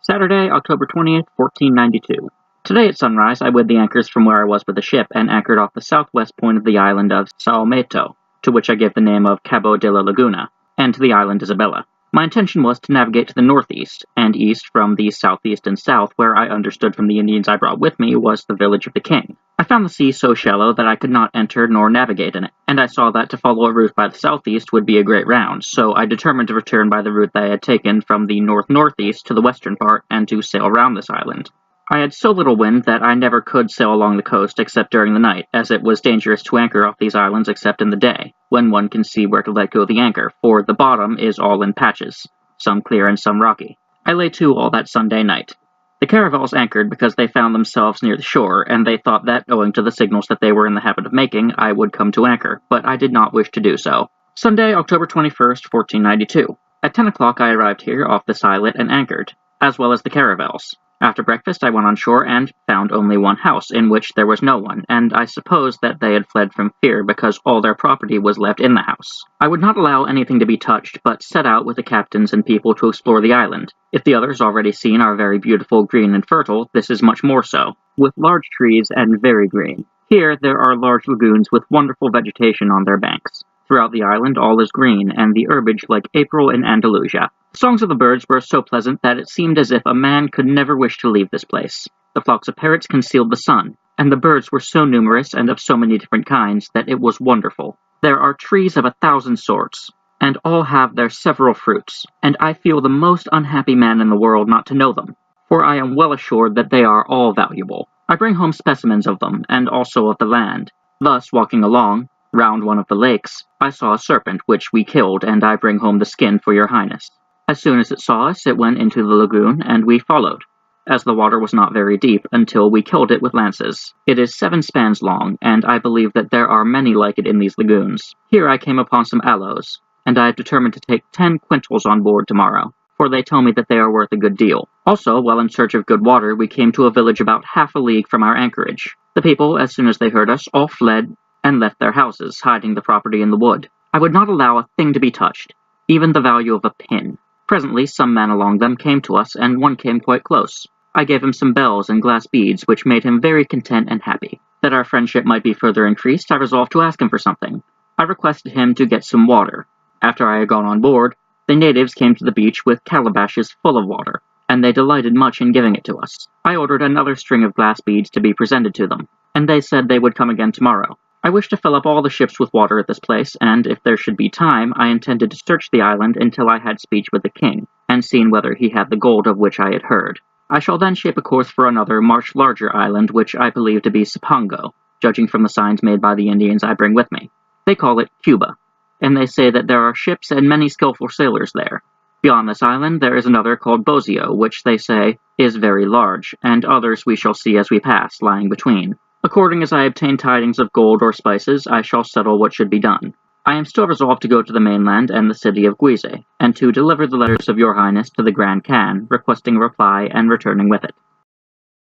Saturday, October 20th, 1492. Today at sunrise, I weighed the anchors from where I was with the ship and anchored off the southwest point of the island of Saumeto, to which I gave the name of Cabo de la Laguna, and to the island Isabella. My intention was to navigate to the northeast and east from the southeast and south, where I understood from the Indians I brought with me was the village of the king. I found the sea so shallow that I could not enter nor navigate in it, and I saw that to follow a route by the southeast would be a great round, so I determined to return by the route that I had taken from the north-northeast to the western part and to sail round this island. I had so little wind that I never could sail along the coast except during the night, as it was dangerous to anchor off these islands except in the day, when one can see where to let go the anchor, for the bottom is all in patches, some clear and some rocky. I lay to all that Sunday night. The caravels anchored because they found themselves near the shore, and they thought that, owing to the signals that they were in the habit of making, I would come to anchor, but I did not wish to do so. Sunday, October 21st, 1492. At 10 o'clock I arrived here off this islet and anchored, as well as the caravels. After breakfast I went on shore and found only one house, in which there was no one, and I supposed that they had fled from fear because all their property was left in the house. I would not allow anything to be touched, but set out with the captains and people to explore the island. If the others already seen are very beautiful, green, and fertile, this is much more so, with large trees and very green. Here there are large lagoons with wonderful vegetation on their banks. Throughout the island all is green, and the herbage like April in Andalusia. The songs of the birds were so pleasant that it seemed as if a man could never wish to leave this place. The flocks of parrots concealed the sun, and the birds were so numerous and of so many different kinds that it was wonderful. There are trees of 1,000 sorts, and all have their several fruits, and I feel the most unhappy man in the world not to know them, for I am well assured that they are all valuable. I bring home specimens of them, and also of the land. Thus, walking along, round one of the lakes, I saw a serpent, which we killed, and I bring home the skin for your highness. As soon as it saw us, it went into the lagoon, and we followed, as the water was not very deep, until we killed it with lances. It is 7 spans long, and I believe that there are many like it in these lagoons. Here I came upon some aloes, and I have determined to take 10 quintals on board tomorrow, for they tell me that they are worth a good deal. Also, while in search of good water, we came to a village about half a league from our anchorage. The people, as soon as they heard us, all fled and left their houses, hiding the property in the wood. I would not allow a thing to be touched, even the value of a pin. Presently some men along them came to us, and one came quite close. I gave him some bells and glass beads, which made him very content and happy. That our friendship might be further increased, I resolved to ask him for something. I requested him to get some water. After I had gone on board, the natives came to the beach with calabashes full of water, and they delighted much in giving it to us. I ordered another string of glass beads to be presented to them, and they said they would come again tomorrow. I wish to fill up all the ships with water at this place, and if there should be time, I intended to search the island until I had speech with the king, and seen whether he had the gold of which I had heard. I shall then shape a course for another, much larger island, which I believe to be Cipango, judging from the signs made by the Indians I bring with me. They call it Cuba, and they say that there are ships and many skillful sailors there. Beyond this island there is another called Bozio, which they say is very large, and others we shall see as we pass, lying between. According as I obtain tidings of gold or spices, I shall settle what should be done. I am still resolved to go to the mainland and the city of Guise, and to deliver the letters of your highness to the Grand Khan, requesting a reply and returning with it.